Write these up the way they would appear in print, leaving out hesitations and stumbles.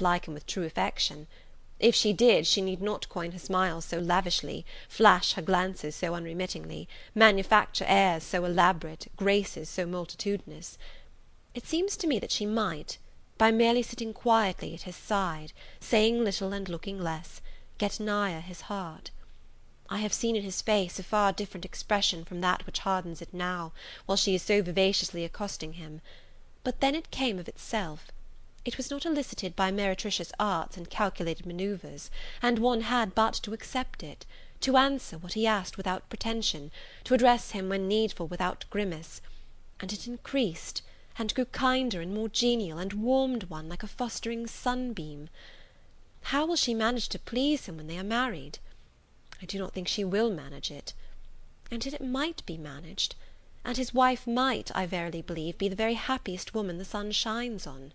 not like him with true affection. If she did, she need not coin her smiles so lavishly, flash her glances so unremittingly, manufacture airs so elaborate, graces so multitudinous. It seems to me that she might, by merely sitting quietly at his side, saying little and looking less, get nigher his heart. I have seen in his face a far different expression from that which hardens it now, while she is so vivaciously accosting him. But then it came of itself. It was not elicited by meretricious arts and calculated manoeuvres, and one had but to accept it, to answer what he asked without pretension, to address him when needful without grimace; and it increased, and grew kinder and more genial, and warmed one like a fostering sunbeam. How will she manage to please him when they are married? I do not think she will manage it. And yet it might be managed, and his wife might, I verily believe, be the very happiest woman the sun shines on.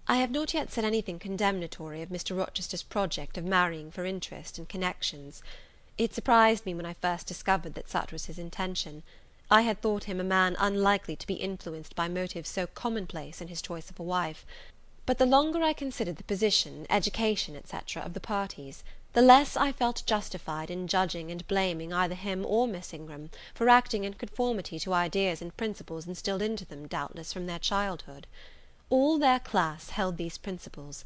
I have not yet said anything condemnatory of Mr. Rochester's project of marrying for interest and connections. It surprised me when I first discovered that such was his intention. I had thought him a man unlikely to be influenced by motives so commonplace in his choice of a wife; but the longer I considered the position, education, etc., of the parties, the less I felt justified in judging and blaming either him or Miss Ingram for acting in conformity to ideas and principles instilled into them, doubtless, from their childhood. All their class held these principles.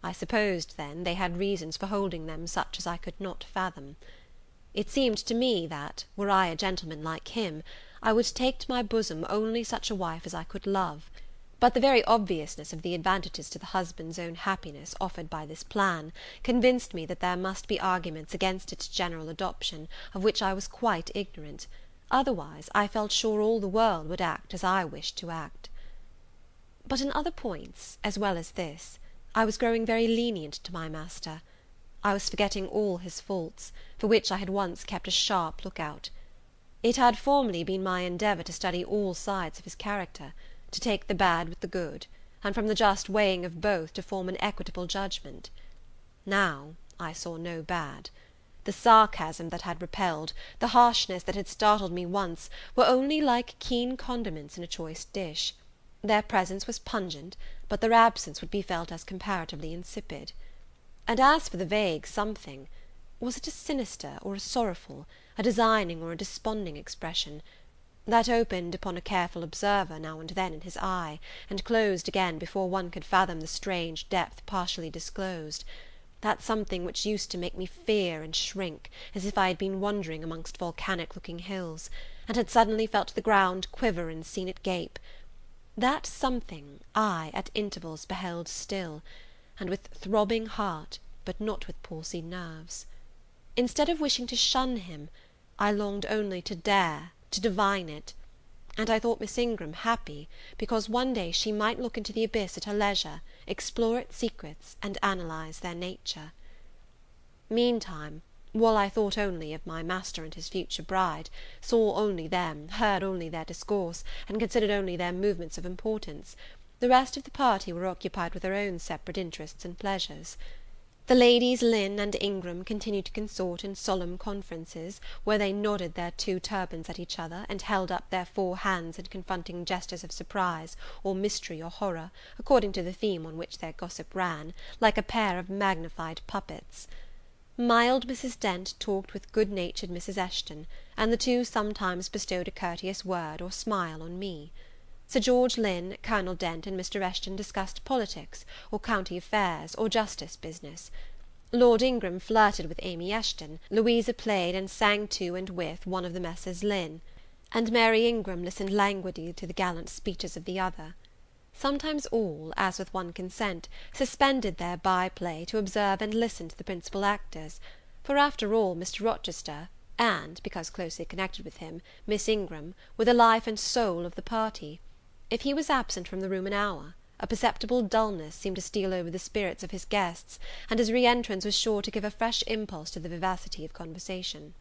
I supposed, then, they had reasons for holding them such as I could not fathom. It seemed to me that, were I a gentleman like him, I would take to my bosom only such a wife as I could love; but the very obviousness of the advantages to the husband's own happiness offered by this plan convinced me that there must be arguments against its general adoption of which I was quite ignorant; otherwise I felt sure all the world would act as I wished to act. But in other points, as well as this, I was growing very lenient to my master. I was forgetting all his faults, for which I had once kept a sharp look out. It had formerly been my endeavour to study all sides of his character, to take the bad with the good, and from the just weighing of both to form an equitable judgment. Now I saw no bad. The sarcasm that had repelled, the harshness that had startled me once, were only like keen condiments in a choice dish. Their presence was pungent, but their absence would be felt as comparatively insipid. And as for the vague something, was it a sinister or a sorrowful, a designing or a desponding expression? That opened upon a careful observer now and then in his eye, and closed again before one could fathom the strange depth partially disclosed; that something which used to make me fear and shrink, as if I had been wandering amongst volcanic-looking hills, and had suddenly felt the ground quiver and seen it gape; that something I at intervals beheld still, and with throbbing heart, but not with palsied nerves. Instead of wishing to shun him, I longed only to dare, to divine it; and I thought Miss Ingram happy, because one day she might look into the abyss at her leisure, explore its secrets, and analyze their nature. Meantime, while I thought only of my master and his future bride, saw only them, heard only their discourse, and considered only their movements of importance, the rest of the party were occupied with their own separate interests and pleasures. The ladies Lynn and Ingram continued to consort in solemn conferences, where they nodded their two turbans at each other, and held up their four hands in confronting gestures of surprise, or mystery, or horror, according to the theme on which their gossip ran, like a pair of magnified puppets. Mild Mrs. Dent talked with good-natured Mrs. Eshton, and the two sometimes bestowed a courteous word or smile on me. Sir George Lynn, Colonel Dent, and Mr. Eshton discussed politics, or county affairs, or justice business. Lord Ingram flirted with Amy Eshton, Louisa played and sang to and with one of the Messrs. Lynn, and Mary Ingram listened languidly to the gallant speeches of the other. Sometimes all, as with one consent, suspended their by-play to observe and listen to the principal actors; for, after all, Mr. Rochester, and, because closely connected with him, Miss Ingram, were the life and soul of the party. If he was absent from the room an hour, a perceptible dullness seemed to steal over the spirits of his guests, and his re-entrance was sure to give a fresh impulse to the vivacity of conversation.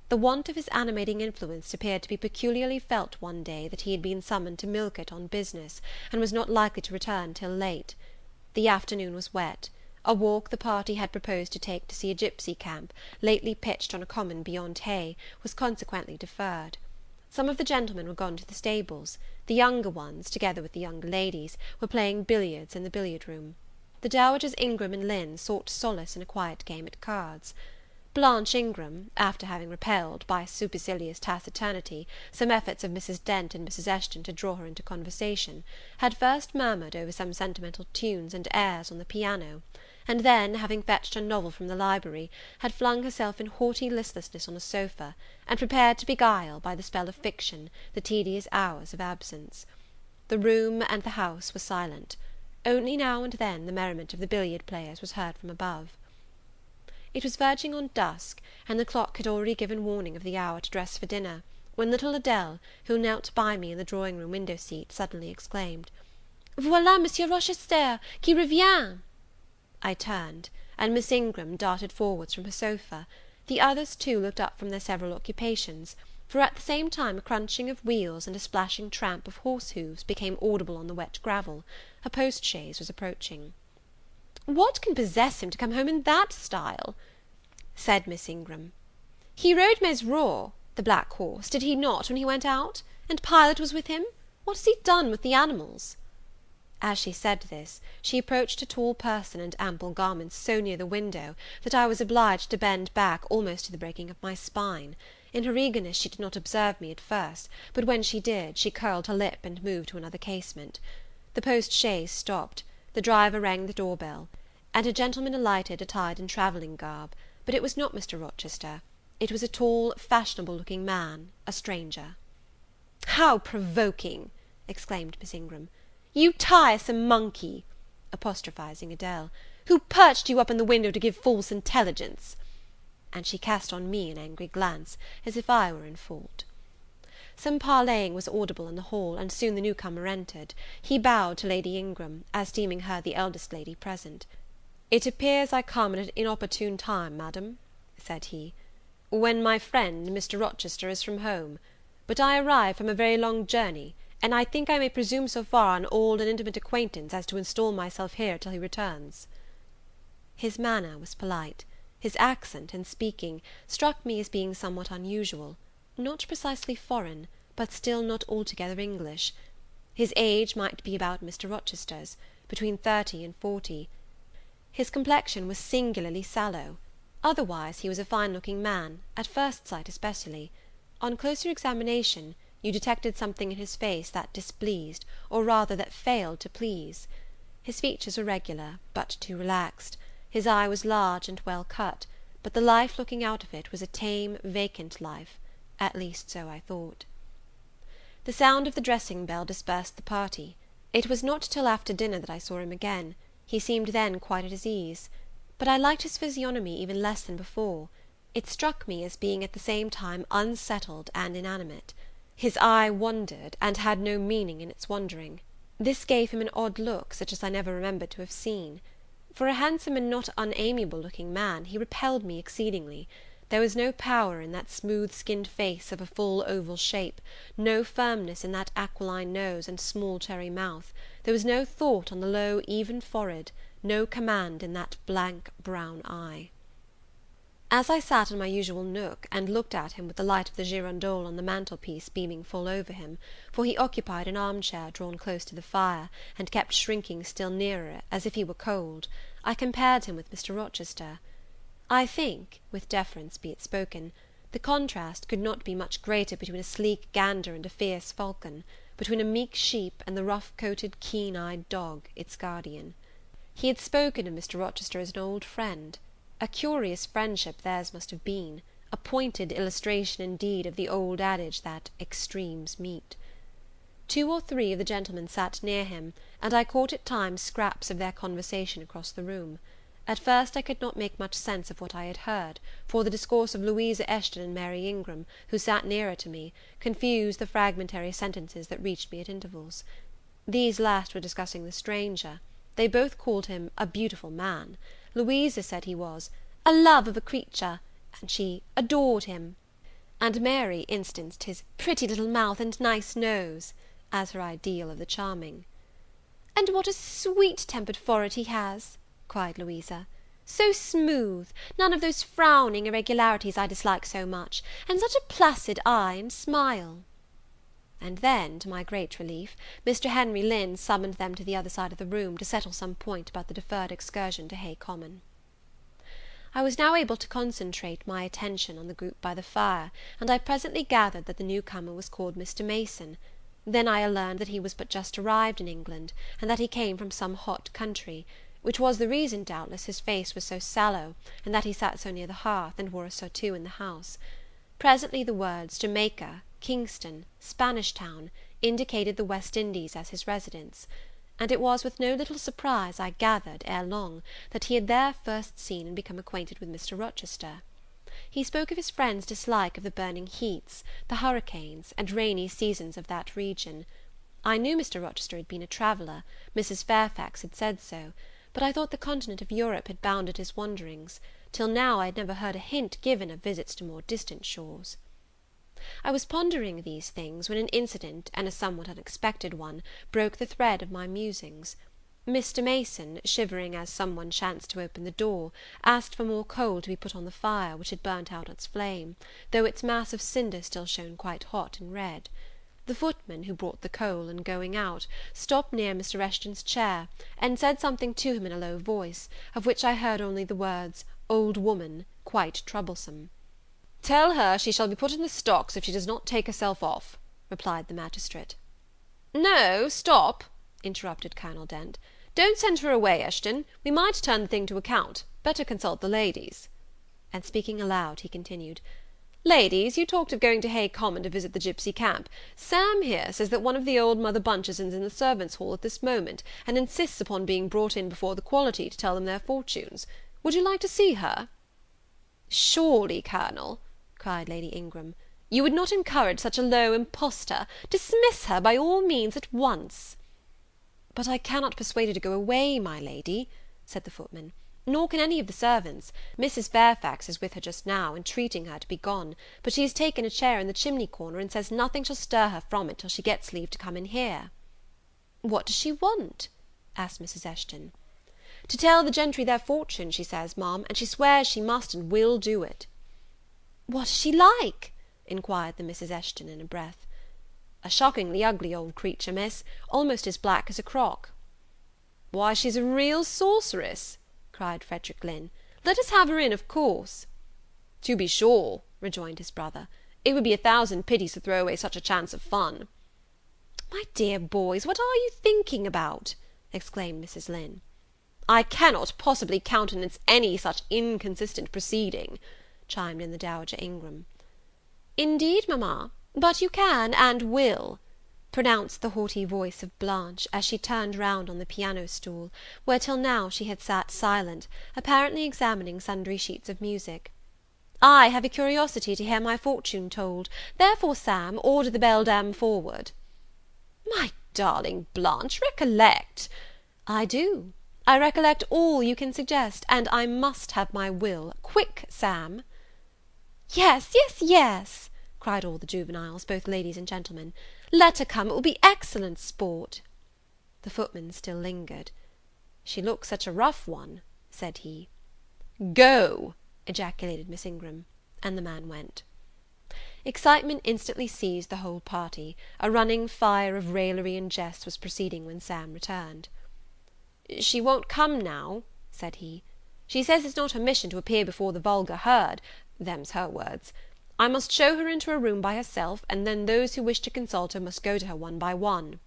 The want of his animating influence appeared to be peculiarly felt one day that he had been summoned to Millcote on business, and was not likely to return till late. The afternoon was wet; a walk the party had proposed to take to see a gipsy camp, lately pitched on a common beyond Hay, was consequently deferred. Some of the gentlemen were gone to the stables; the younger ones, together with the younger ladies, were playing billiards in the billiard room. the Dowagers Ingram and Lynn sought solace in a quiet game at cards. Blanche Ingram, after having repelled, by supercilious taciturnity, some efforts of Mrs. Dent and Mrs. Eshton to draw her into conversation, had first murmured over some sentimental tunes and airs on the piano, and then, having fetched a novel from the library, had flung herself in haughty listlessness on a sofa, and prepared to beguile, by the spell of fiction, the tedious hours of absence. The room and the house were silent. Only now and then the merriment of the billiard players was heard from above. It was verging on dusk, and the clock had already given warning of the hour to dress for dinner, when little Adele, who knelt by me in the drawing-room window-seat, suddenly exclaimed, "Voilà Monsieur Rochester, qui revient!" I turned, and Miss Ingram darted forwards from her sofa. The others too looked up from their several occupations, for at the same time a crunching of wheels and a splashing tramp of horse hoofs became audible on the wet gravel. A post-chaise was approaching. "What can possess him to come home in that style?" said Miss Ingram. "He rode Mesrour, the black horse, did he not, when he went out? And Pilot was with him? What has he done with the animals?" As she said this, she approached a tall person and ample garments so near the window, that I was obliged to bend back almost to the breaking of my spine. In her eagerness she did not observe me at first, but when she did, she curled her lip and moved to another casement. The post-chaise stopped. The driver rang the door-bell, and a gentleman alighted attired in travelling garb, but it was not Mr. Rochester. It was a tall, fashionable-looking man, a stranger. "How provoking!" exclaimed Miss Ingram. "You tiresome monkey," apostrophising Adele, "who perched you up in the window to give false intelligence!" And she cast on me an angry glance, as if I were in fault. Some parleying was audible in the hall, and soon the newcomer entered. He bowed to Lady Ingram, as deeming her the eldest lady present. "It appears I come at an inopportune time, madam," said he, "when my friend, Mr. Rochester, is from home; but I arrive from a very long journey, and I think I may presume so far on old and intimate acquaintance as to install myself here till he returns." His manner was polite. His accent, in speaking, struck me as being somewhat unusual, not precisely foreign, but still not altogether English. His age might be about Mr. Rochester's, between 30 and 40. His complexion was singularly sallow. Otherwise he was a fine-looking man, at first sight especially. On closer examination, you detected something in his face that displeased, or rather that failed to please. His features were regular, but too relaxed. His eye was large and well cut, but the life looking out of it was a tame, vacant life. At least so I thought. The sound of the dressing-bell dispersed the party. It was not till after dinner that I saw him again. He seemed then quite at his ease. But I liked his physiognomy even less than before. It struck me as being at the same time unsettled and inanimate. His eye wandered, and had no meaning in its wandering. This gave him an odd look, such as I never remembered to have seen. For a handsome and not unamiable-looking man, he repelled me exceedingly. There was no power in that smooth-skinned face of a full oval shape, no firmness in that aquiline nose and small cherry mouth, there was no thought on the low even forehead, no command in that blank brown eye. As I sat in my usual nook, and looked at him with the light of the girandole on the mantelpiece beaming full over him, for he occupied an armchair drawn close to the fire, and kept shrinking still nearer, as if he were cold, I compared him with Mr. Rochester. I think, with deference be it spoken, the contrast could not be much greater between a sleek gander and a fierce falcon, between a meek sheep and the rough-coated, keen-eyed dog, its guardian. He had spoken of Mr. Rochester as an old friend. A curious friendship theirs must have been, a pointed illustration indeed of the old adage that extremes meet. 2 or 3 of the gentlemen sat near him, and I caught at times scraps of their conversation across the room. At first I could not make much sense of what I had heard, for the discourse of Louisa Eshton and Mary Ingram, who sat nearer to me, confused the fragmentary sentences that reached me at intervals. These last were discussing the stranger. They both called him a beautiful man. Louisa said he was a love of a creature, and she adored him; and Mary instanced his pretty little mouth and nice nose, as her ideal of the charming. "And what a sweet-tempered forehead he has!" cried Louisa. "So smooth, none of those frowning irregularities I dislike so much, and such a placid eye and smile." And then, to my great relief, Mr. Henry Lynn summoned them to the other side of the room, to settle some point about the deferred excursion to Hay Common. I was now able to concentrate my attention on the group by the fire, and I presently gathered that the new comer was called Mr. Mason. Then I learned that he was but just arrived in England, and that he came from some hot country, which was the reason, doubtless, his face was so sallow, and that he sat so near the hearth, and wore a surtout in the house. Presently the words Jamaica, Kingston, Spanish Town, indicated the West Indies as his residence, and it was with no little surprise I gathered, ere long, that he had there first seen and become acquainted with Mr. Rochester. He spoke of his friend's dislike of the burning heats, the hurricanes, and rainy seasons of that region. I knew Mr. Rochester had been a traveller, Mrs. Fairfax had said so, but I thought the continent of Europe had bounded his wanderings. Till now I had never heard a hint given of visits to more distant shores. I was pondering these things, when an incident, and a somewhat unexpected one, broke the thread of my musings. Mr. Mason, shivering as some one chanced to open the door, asked for more coal to be put on the fire, which had burnt out its flame, though its mass of cinder still shone quite hot and red. The footman, who brought the coal, in going out, stopped near Mr. Eshton's chair, and said something to him in a low voice, of which I heard only the words, "old woman," quite troublesome. "Tell her she shall be put in the stocks if she does not take herself off," replied the magistrate. "No, stop," interrupted Colonel Dent. "Don't send her away, Eshton. We might turn the thing to account. Better consult the ladies." And speaking aloud, he continued, "Ladies, you talked of going to Hay Common to visit the gipsy camp. Sam here says that one of the old Mother Bunches is in the servants' hall at this moment, and insists upon being brought in before the quality to tell them their fortunes. Would you like to see her?" "Surely, Colonel," cried Lady Ingram, "you would not encourage such a low impostor. Dismiss her by all means at once." "But I cannot persuade her to go away, my lady," said the footman, "nor can any of the servants. Mrs. Fairfax is with her just now, entreating her to be gone; but she has taken a chair in the chimney corner, and says nothing shall stir her from it till she gets leave to come in here." "What does she want?" asked Mrs. Eshton. "To tell the gentry their fortune, she says, ma'am, and she swears she must and will do it." "What is she like?" inquired the Mrs. Eshton in a breath. "A shockingly ugly old creature, miss, almost as black as a crock." "Why, she's a real sorceress," cried Frederick Lynn. "Let us have her in, of course." "To be sure," rejoined his brother, "it would be 1,000 pities to throw away such a chance of fun." "My dear boys, what are you thinking about?" exclaimed Mrs. Lynn. "I cannot possibly countenance any such inconsistent proceeding," chimed in the Dowager Ingram. "Indeed, mamma, but you can and will," pronounced the haughty voice of Blanche, as she turned round on the piano stool, where till now she had sat silent, apparently examining sundry sheets of music. "I have a curiosity to hear my fortune told, therefore, Sam, order the beldam forward." "My darling Blanche, recollect—" "I do. I recollect all you can suggest, and I must have my will. Quick, Sam." "Yes, yes, yes," cried all the juveniles, both ladies and gentlemen. "Let her come, it will be excellent sport." The footman still lingered. "She looks such a rough one," said he. "Go!" ejaculated Miss Ingram, and the man went. Excitement instantly seized the whole party. A running fire of raillery and jest was proceeding when Sam returned. "She won't come now," said he. "She says it's not her mission to appear before the vulgar herd, them's her words. I must show her into a room by herself, and then those who wish to consult her must go to her one by one."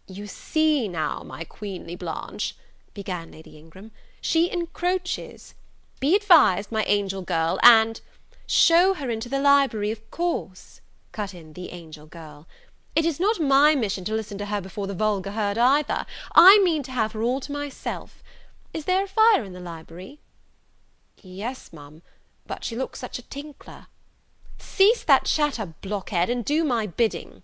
"You see now, my queenly Blanche," began Lady Ingram, "she encroaches. Be advised, my angel girl, and—" "Show her into the library, of course," cut in the angel girl. "It is not my mission to listen to her before the vulgar herd either. I mean to have her all to myself. Is there a fire in the library?" "Yes, ma'am, but she looks such a tinkler." "Cease that chatter, blockhead, and do my bidding."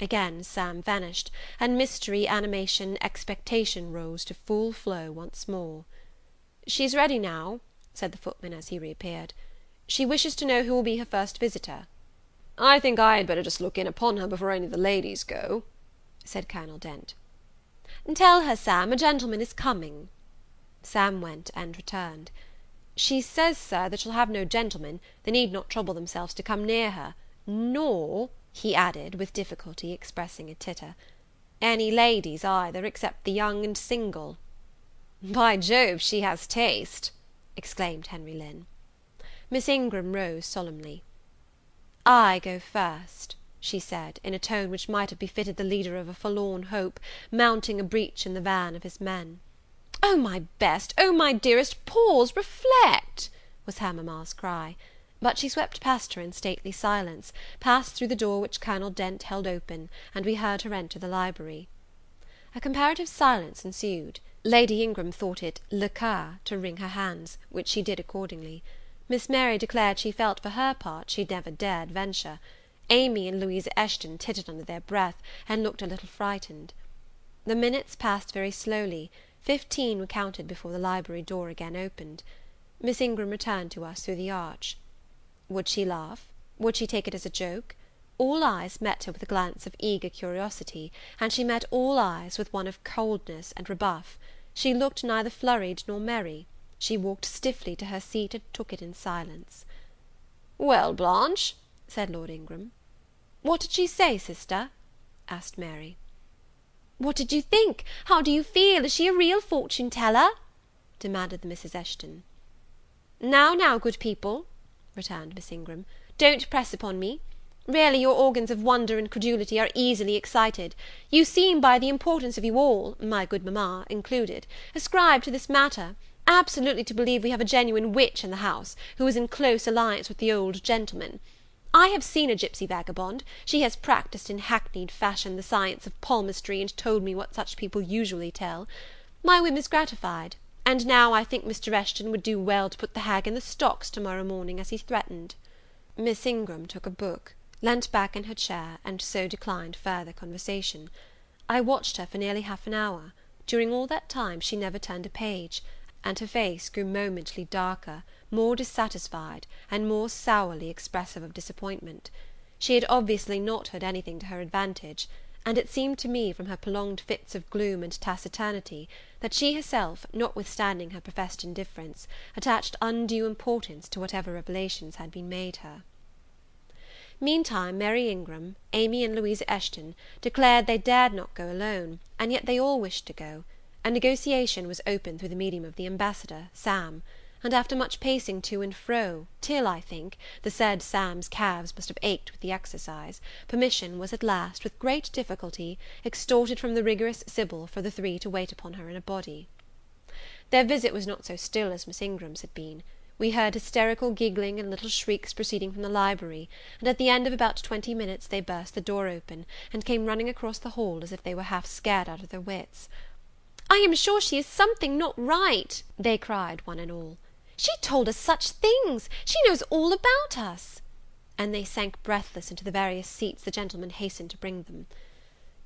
Again Sam vanished, and mystery, animation, expectation rose to full flow once more. "She's ready now," said the footman as he reappeared. "She wishes to know who will be her first visitor." "I think I had better just look in upon her before any of the ladies go," said Colonel Dent. "Tell her, Sam, a gentleman is coming." Sam went and returned. "She says, sir, that she'll have no gentlemen; they need not trouble themselves to come near her, nor," he added, with difficulty expressing a titter. "Any ladies either, except the young and single?" "By Jove, she has taste!" exclaimed Henry Lynn. Miss Ingram rose solemnly. "I go first," she said, in a tone which might have befitted the leader of a forlorn hope, mounting a breach in the van of his men. "Oh, my best, oh, my dearest, pause, reflect!" was her mamma's cry; but she swept past her in stately silence, passed through the door which Colonel Dent held open, and we heard her enter the library. A comparative silence ensued. Lady Ingram thought it le cas to wring her hands, which she did accordingly. Miss Mary declared she felt for her part she never dared venture. Amy and Louisa Eshton tittered under their breath, and looked a little frightened. The minutes passed very slowly. 15 were counted before the library door again opened. Miss Ingram returned to us through the arch. Would she laugh? Would she take it as a joke? All eyes met her with a glance of eager curiosity, and she met all eyes with one of coldness and rebuff. She looked neither flurried nor merry. She walked stiffly to her seat and took it in silence. "Well, Blanche," said Lord Ingram. "What did she say, sister?" asked Mary. "What did you think? How do you feel? Is she a real fortune teller?" demanded the Mrs. Eshton. Now, good people," returned Miss Ingram, "don't press upon me. Really, your organs of wonder and credulity are easily excited. You seem, by the importance of you all, my good mamma included, ascribed to this matter, absolutely to believe we have a genuine witch in the house, who is in close alliance with the old gentleman. I have seen a gipsy vagabond. She has practised in hackneyed fashion the science of palmistry, and told me what such people usually tell. My whim is gratified, and now I think Mr. Eshton would do well to put the hag in the stocks to-morrow morning, as he threatened." Miss Ingram took a book, leant back in her chair, and so declined further conversation. I watched her for nearly half an hour. During all that time she never turned a page, and her face grew momently darker, more dissatisfied, and more sourly expressive of disappointment. She had obviously not heard anything to her advantage, and it seemed to me, from her prolonged fits of gloom and taciturnity, that she herself, notwithstanding her professed indifference, attached undue importance to whatever revelations had been made her. Meantime, Mary Ingram, Amy and Louisa Eshton declared they dared not go alone, and yet they all wished to go. A negotiation was opened through the medium of the ambassador, Sam, and after much pacing to and fro, till, I think, the said Sam's calves must have ached with the exercise, permission was at last, with great difficulty, extorted from the rigorous Sybil for the three to wait upon her in a body. Their visit was not so still as Miss Ingram's had been. We heard hysterical giggling and little shrieks proceeding from the library, and at the end of about 20 minutes they burst the door open, and came running across the hall as if they were half scared out of their wits. "I am sure she is something not right," they cried, one and all. "She told us such things! She knows all about us!" And they sank breathless into the various seats the gentlemen hastened to bring them.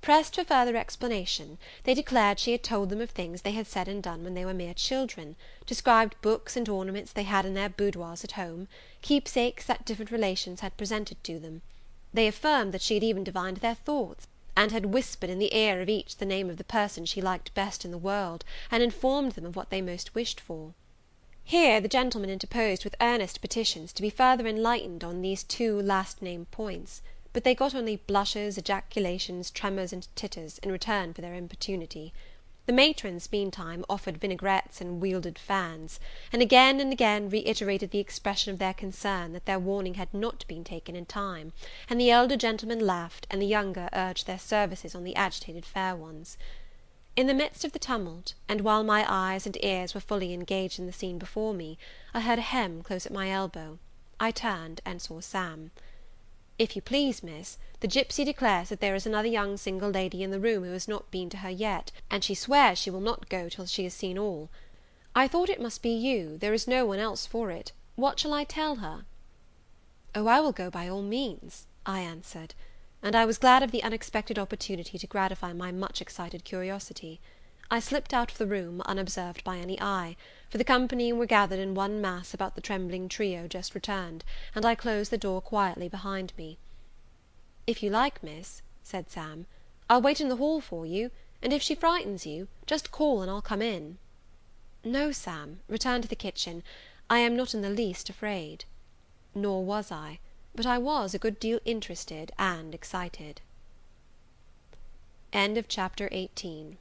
Pressed for further explanation, they declared she had told them of things they had said and done when they were mere children, described books and ornaments they had in their boudoirs at home, keepsakes that different relations had presented to them. They affirmed that she had even divined their thoughts, and had whispered in the ear of each the name of the person she liked best in the world, and informed them of what they most wished for. Here the gentleman interposed with earnest petitions to be further enlightened on these two last-named points, but they got only blushes, ejaculations, tremors, and titters, in return for their importunity. The matrons, meantime, offered vinaigrettes and wielded fans, and again reiterated the expression of their concern that their warning had not been taken in time, and the elder gentlemen laughed, and the younger urged their services on the agitated fair ones. In the midst of the tumult, and while my eyes and ears were fully engaged in the scene before me, I heard a hem close at my elbow. I turned, and saw Sam. "If you please, miss, the gipsy declares that there is another young single lady in the room who has not been to her yet, and she swears she will not go till she has seen all. I thought it must be you, there is no one else for it. What shall I tell her?" "Oh, I will go by all means," I answered, and I was glad of the unexpected opportunity to gratify my much excited curiosity. I slipped out of the room, unobserved by any eye, for the company were gathered in one mass about the trembling trio just returned, and I closed the door quietly behind me. "If you like, miss," said Sam, "I'll wait in the hall for you, and if she frightens you, just call and I'll come in." "No, Sam, return to the kitchen. I am not in the least afraid." Nor was I. but I was a good deal interested and excited. Chapter 18.